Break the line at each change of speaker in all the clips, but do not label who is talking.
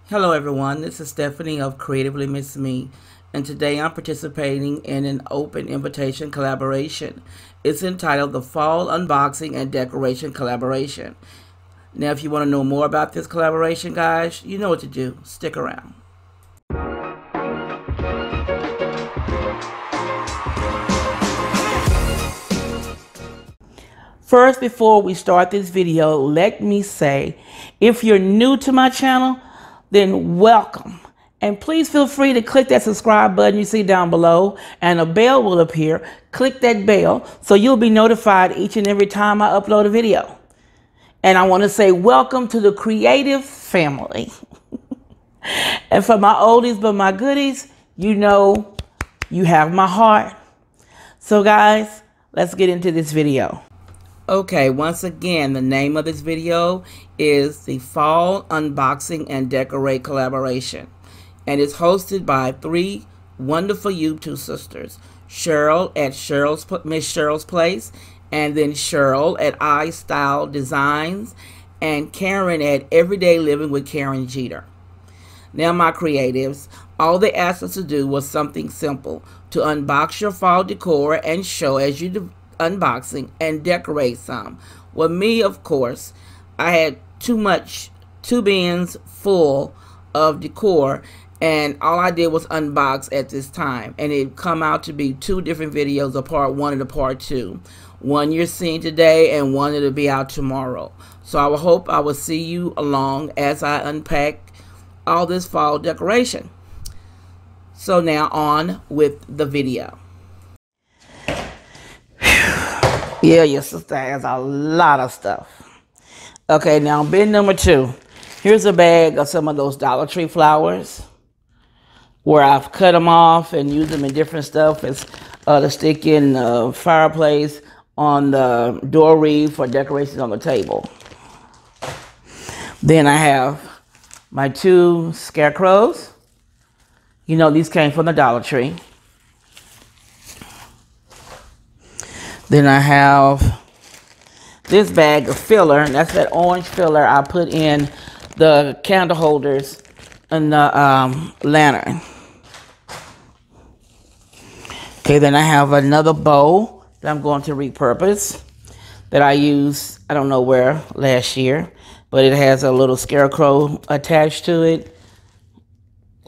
Hello everyone, this is Stephanie of Creatively Miss Me, and today I'm participating in an open invitation collaboration. It's entitled the Fall Unboxing and Decoration Collaboration. Now if you want to know more about this collaboration, guys, you know what to do. Stick around. First, before we start this video, let me say, if you're new to my channel, then welcome. And please feel free to click that subscribe button you see down below, and a bell will appear. Click that bell so you'll be notified each and every time I upload a video. And I want to say welcome to the creative family. And for my oldies but my goodies, you know you have my heart. So guys, let's get into this video. Okay, once again, the name of this video is the Fall Unboxing and Decorate Collaboration. And it's hosted by three wonderful YouTube sisters. Cheryl at Miss Cheryl's Place, and then Cheryl at HandHDesigns, and Karen at Everyday Living with Karen Jeter. Now, my creatives, all they asked us to do was something simple: to unbox your fall decor and show as you do unboxing and decorate some. Well, me, of course, I had two bins full of decor, and all I did was unbox at this time, and it come out to be two different videos, a part one and a part two. One you're seeing today and one that'll be out tomorrow. So I hope I will see you along as I unpack all this fall decoration. So now on with the video. Yeah, your sister has a lot of stuff. Okay, now bin number two. Here's a bag of some of those Dollar Tree flowers where I've cut them off and used them in different stuff as to stick in the fireplace, on the door reed for decorations on the table. Then I have my two scarecrows. You know, these came from the Dollar Tree. Then I have this bag of filler, and that's that orange filler I put in the candle holders and the lantern. Okay, then I have another bow that I'm going to repurpose that I used, I don't know where, last year, but it has a little scarecrow attached to it.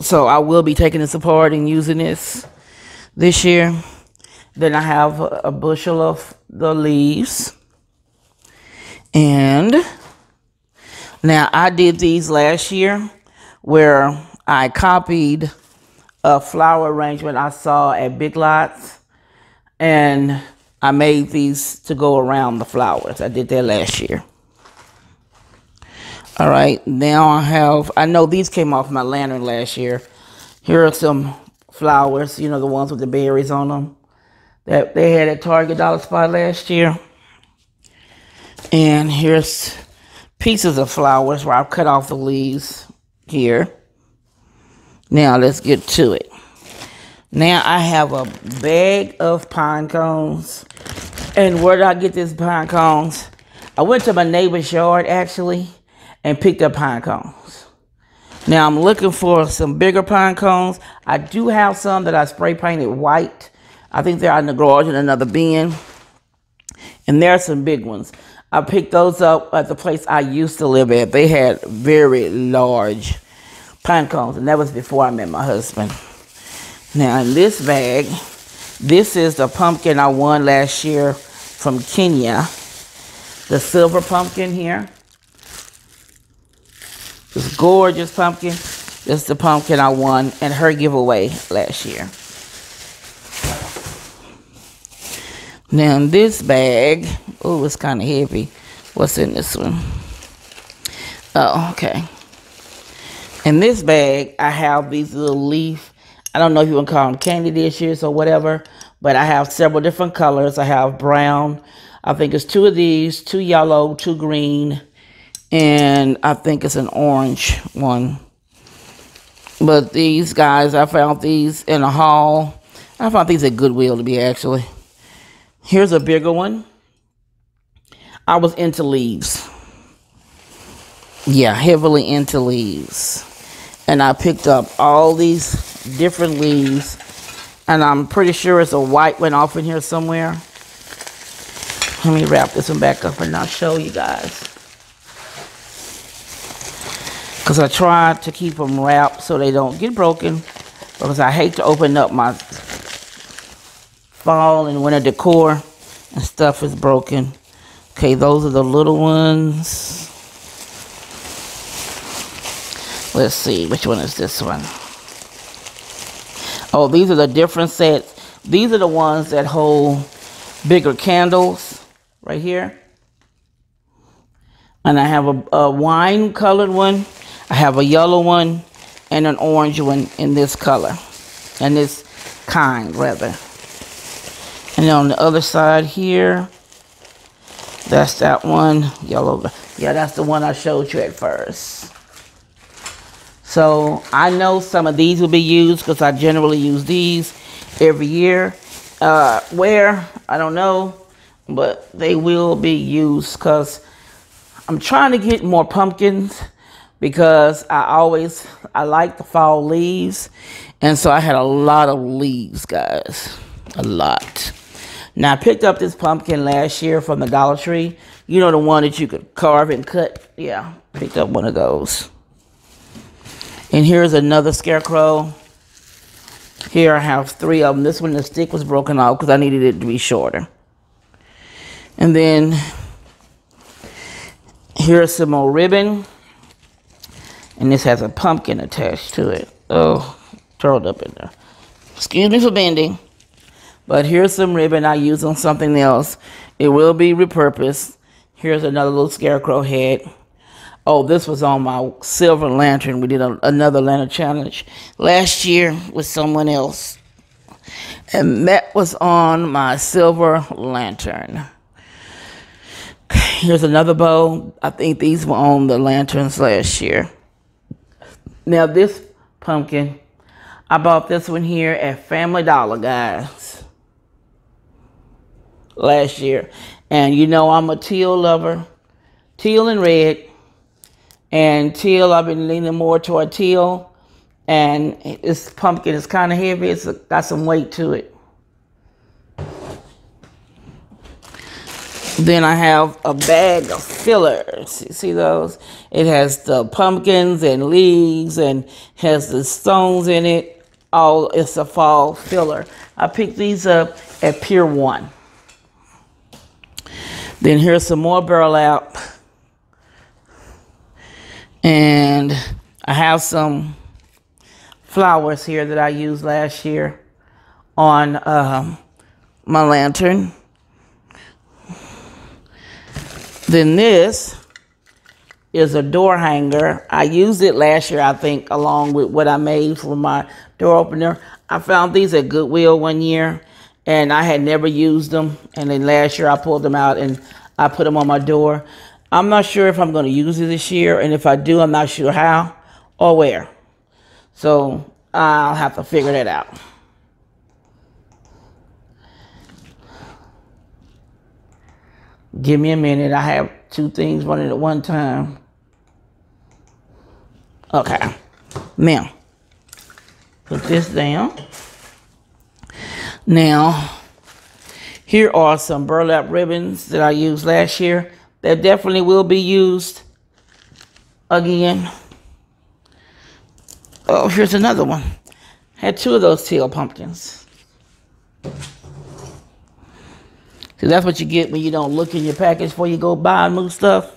So I will be taking this apart and using this year. Then I have a bushel of the leaves. And now I did these last year where I copied a flower arrangement I saw at Big Lots, and I made these to go around the flowers. I did that last year. All right, now I know these came off my lantern last year. Here are some flowers, you know, the ones with the berries on them that they had at Target Dollar Spot last year. And here's pieces of flowers where I've cut off the leaves here. Now let's get to it. Now I have a bag of pine cones. And where did I get these pine cones? I went to my neighbor's yard actually and picked up pine cones. Now I'm looking for some bigger pine cones. I do have some that I spray painted white. I think they're out in the garage in another bin. And there are some big ones. I picked those up at the place I used to live at. They had very large pine cones, and that was before I met my husband. Now in this bag, this is the pumpkin I won last year from Kenya. The silver pumpkin here. This gorgeous pumpkin. This is the pumpkin I won in her giveaway last year. Now in this bag, oh, it's kind of heavy. What's in this one? Oh, okay. In this bag, I have these little leaf, I don't know if you want to call them candy dishes or whatever, but I have several different colors. I have brown. I think it's two of these, two yellow, two green, and I think it's an orange one. But these guys, I found these in a haul. I found these at Goodwill to be actually. Here's a bigger one. I was into leaves. Yeah, heavily into leaves. And I picked up all these different leaves. And I'm pretty sure it's a white one off in here somewhere. Let me wrap this one back up and I'll show you guys. Because I try to keep them wrapped so they don't get broken. Because I hate to open up my fall and winter decor and stuff is broken. Okay, those are the little ones. Let's see, which one is this one? Oh, these are the different sets. These are the ones that hold bigger candles right here. And I have a wine colored one. I have a yellow one and an orange one in this color. And this kind, rather. And on the other side here, that's that one, yellow. Yeah, that's the one I showed you at first. So I know some of these will be used because I generally use these every year. Where, I don't know, but they will be used because I'm trying to get more pumpkins because I like the fall leaves. And so I had a lot of leaves, guys, a lot. Now I picked up this pumpkin last year from the Dollar Tree. You know, the one that you could carve and cut. Yeah, picked up one of those. And here's another scarecrow. Here I have 3 of them. This one, the stick was broken off because I needed it to be shorter. And then here's some more ribbon. And this has a pumpkin attached to it. Oh, curled up in there. Excuse me for bending. But here's some ribbon I use on something else. It will be repurposed. Here's another little scarecrow head. Oh, this was on my silver lantern. We did another lantern challenge last year with someone else. And that was on my silver lantern. Here's another bow. I think these were on the lanterns last year. Now this pumpkin, I bought this one here at Family Dollar, guys. Last year. And you know I'm a teal lover. Teal and red. And teal, I've been leaning more toward teal. And this pumpkin is kind of heavy. It's got some weight to it. Then I have a bag of fillers. You see those? It has the pumpkins and leaves and has the stones in it. Oh, it's a fall filler. I picked these up at Pier 1. Then here's some more burlap. And I have some flowers here that I used last year on my lantern. Then this is a door hanger. I used it last year, I think, along with what I made for my door opener. I found these at Goodwill one year, and I had never used them. And then last year I pulled them out and I put them on my door. I'm not sure if I'm going to use it this year, and if I do, I'm not sure how or where. So I'll have to figure that out. Give me a minute. I have 2 things running at one time. Okay. Now, put this down. Now, here are some burlap ribbons that I used last year. That definitely will be used again. Oh, here's another one. Had 2 of those teal pumpkins. See, that's what you get when you don't look in your package before you go buy new stuff.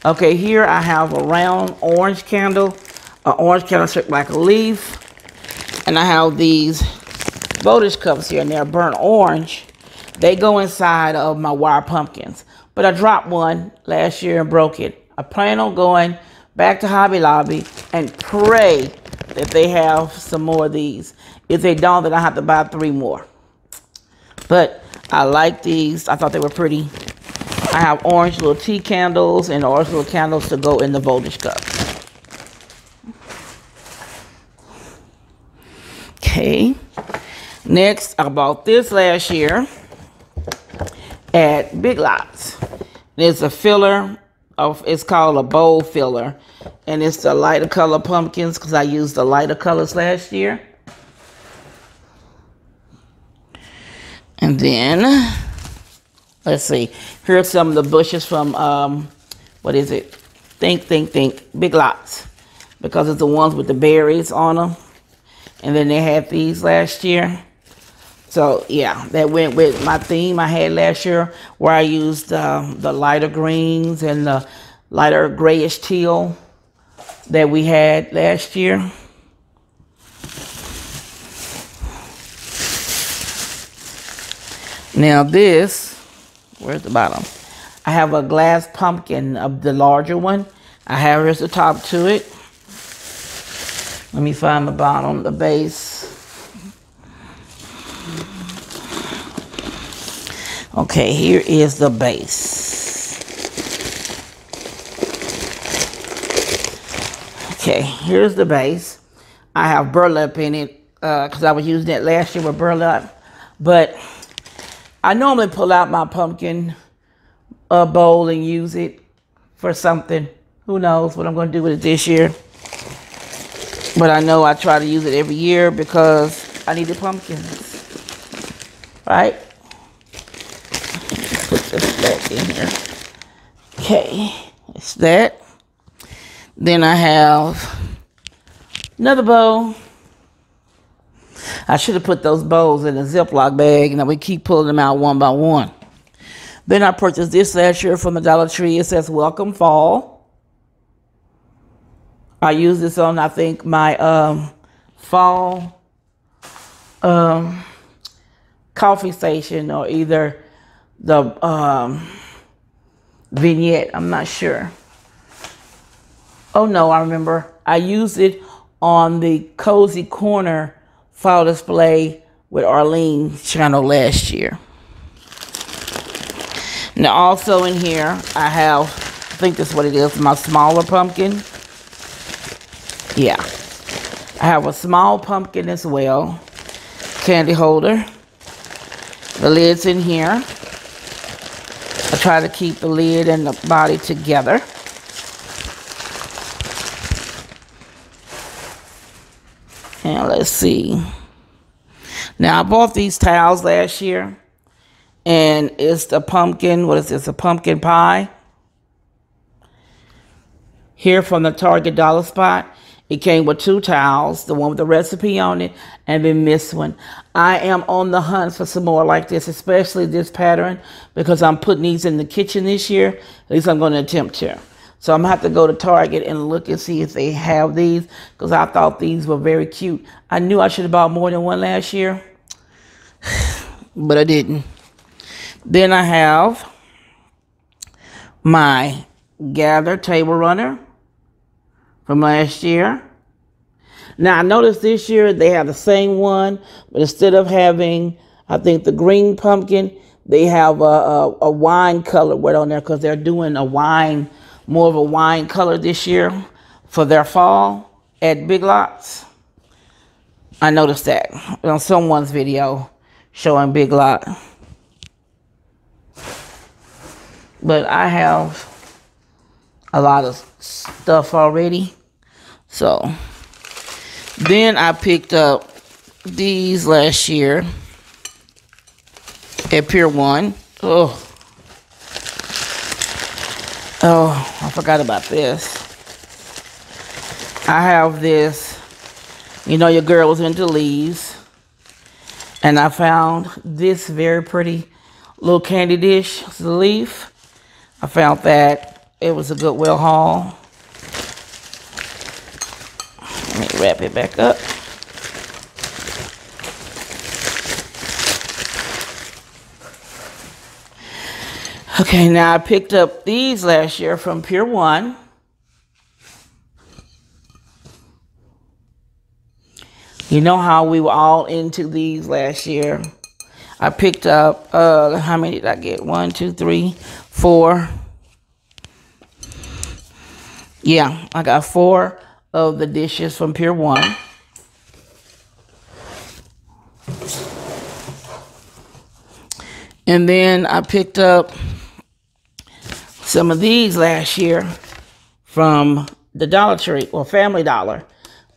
Okay, here I have a round orange candle. An orange candle shaped like a leaf. And I have these voltage cups here, and they're burnt orange. They go inside of my wire pumpkins. But I dropped one last year and broke it. I plan on going back to Hobby Lobby and pray that they have some more of these. If they don't, then I have to buy 3 more. But I like these. I thought they were pretty. I have orange little tea candles and orange little candles to go in the voltage cups. Okay. Next, I bought this last year at Big Lots. It's a filler. It's called a bowl filler. And it's the lighter color pumpkins because I used the lighter colors last year. And then, let's see. Here's some of the bushes from, what is it? Think, Big Lots. Because it's the ones with the berries on them. And then they had these last year. So, yeah, that went with my theme I had last year, where I used the lighter greens and the lighter grayish teal that we had last year. Now this, where's the bottom? I have a glass pumpkin of the larger one. I have here's the top to it. Let me find the bottom, the base. Okay, here is the base. Okay, here's the base. I have burlap in it because I was using it last year with burlap. But I normally pull out my pumpkin bowl and use it for something. Who knows what I'm going to do with it this year. But I know I try to use it every year because I need the pumpkins. Right? Put this back in here. Okay, it's that. Then I have another bowl. I should have put those bowls in a Ziploc bag, and we keep pulling them out one by one. Then I purchased this last year from the Dollar Tree. It says Welcome Fall. I use this on, I think, my fall coffee station, or either the vignette. I'm not sure. Oh no, I remember. I used it on the Cozy Corner fall display with Arlene's channel last year. Now also in here, I have, I think that's what it is, my smaller pumpkin. Yeah. I have a small pumpkin as well. Candy holder. The lid's in here. I try to keep the lid and the body together. And let's see. Now I bought these towels last year. And it's the pumpkin, what is this? A pumpkin pie. Here from the Target Dollar Spot. It came with 2 towels, the one with the recipe on it, and then this one. I am on the hunt for some more like this, especially this pattern, because I'm putting these in the kitchen this year. At least I'm going to attempt to. So I'm going to have to go to Target and look and see if they have these, because I thought these were very cute. I knew I should have bought more than one last year, but I didn't. Then I have my Gather Table Runner from last year. Now I noticed this year they have the same one, but instead of having, I think, the green pumpkin, they have a wine color word on there, because they're doing a wine, more of a wine color this year for their fall at Big Lots. I noticed that on someone's video showing Big Lot. But I have a lot of stuff already. So then I picked up these last year at Pier 1. Oh, I forgot about this. I have this, you know, your girl was into leaves. And I found this very pretty little candy dish. It's a leaf. I found that. It was a Goodwill haul. Let me wrap it back up. Okay, now I picked up these last year from Pier 1. You know how we were all into these last year. I picked up, how many did I get? 1, 2, 3, 4. Yeah, I got 4 of the dishes from Pier 1. And then I picked up some of these last year from the Dollar Tree or Family Dollar.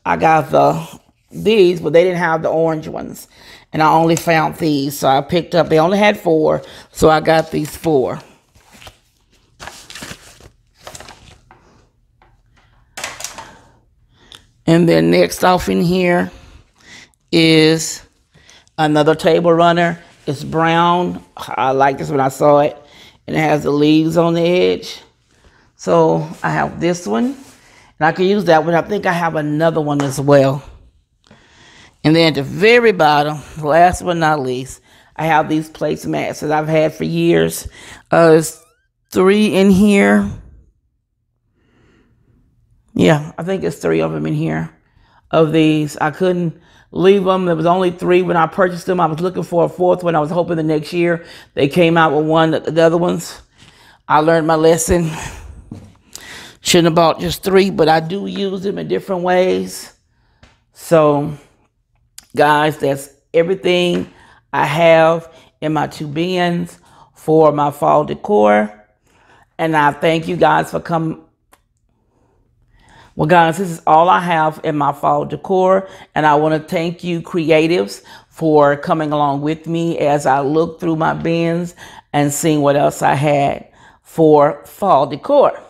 I got these, but they didn't have the orange ones. And I only found these. So I picked up, they only had 4. So I got these 4. And then next off in here is another table runner. It's brown. I like this when I saw it. And it has the leaves on the edge. So I have this one. And I can use that one. I think I have another one as well. And then at the very bottom, last but not least, I have these placemats that I've had for years. There's 3 in here. Yeah, I think it's 3 of them in here. Of these, I couldn't leave them. There was only 3 when I purchased them. I was looking for a 4th one. I was hoping the next year they came out with one. The other ones, I learned my lesson. Shouldn't have bought just 3, but I do use them in different ways. So, guys, that's everything I have in my 2 bins for my fall decor. And I thank you guys for coming. Well, guys, this is all I have in my fall decor. And I want to thank you, creatives, for coming along with me as I look through my bins and seeing what else I had for fall decor.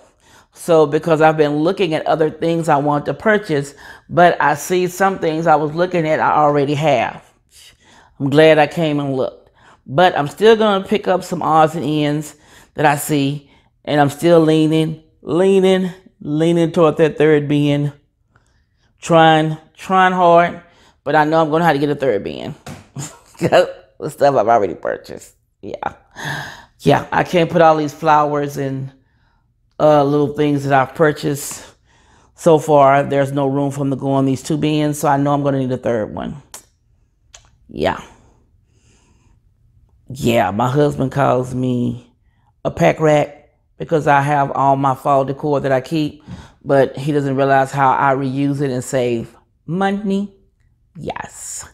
So, because I've been looking at other things I want to purchase, but I see some things I was looking at I already have. I'm glad I came and looked. But I'm still going to pick up some odds and ends that I see. And I'm still leaning toward that 3rd bin. Trying hard. But I know I'm going to have to get a 3rd bin. The stuff I've already purchased. Yeah, I can't put all these flowers and little things that I've purchased. So far, there's no room for them to go in these 2 bins. So I know I'm going to need a 3rd one. Yeah, my husband calls me a pack rat because I have all my fall decor that I keep, but he doesn't realize how I reuse it and save money. Yes.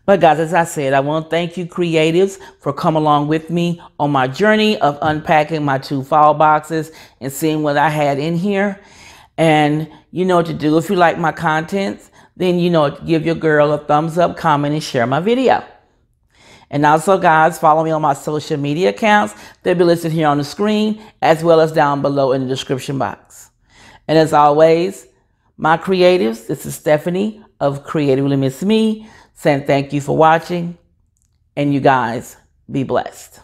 But guys, as I said, I want to thank you, creatives, for coming along with me on my journey of unpacking my 2 fall boxes and seeing what I had in here. And you know what to do. If you like my content, then you know, give your girl a thumbs up, comment, and share my video. And also, guys, follow me on my social media accounts. They'll be listed here on the screen, as well as down below in the description box. And as always, my creatives, this is Stephanie of Creatively Miss Me, saying thank you for watching. And you guys, be blessed.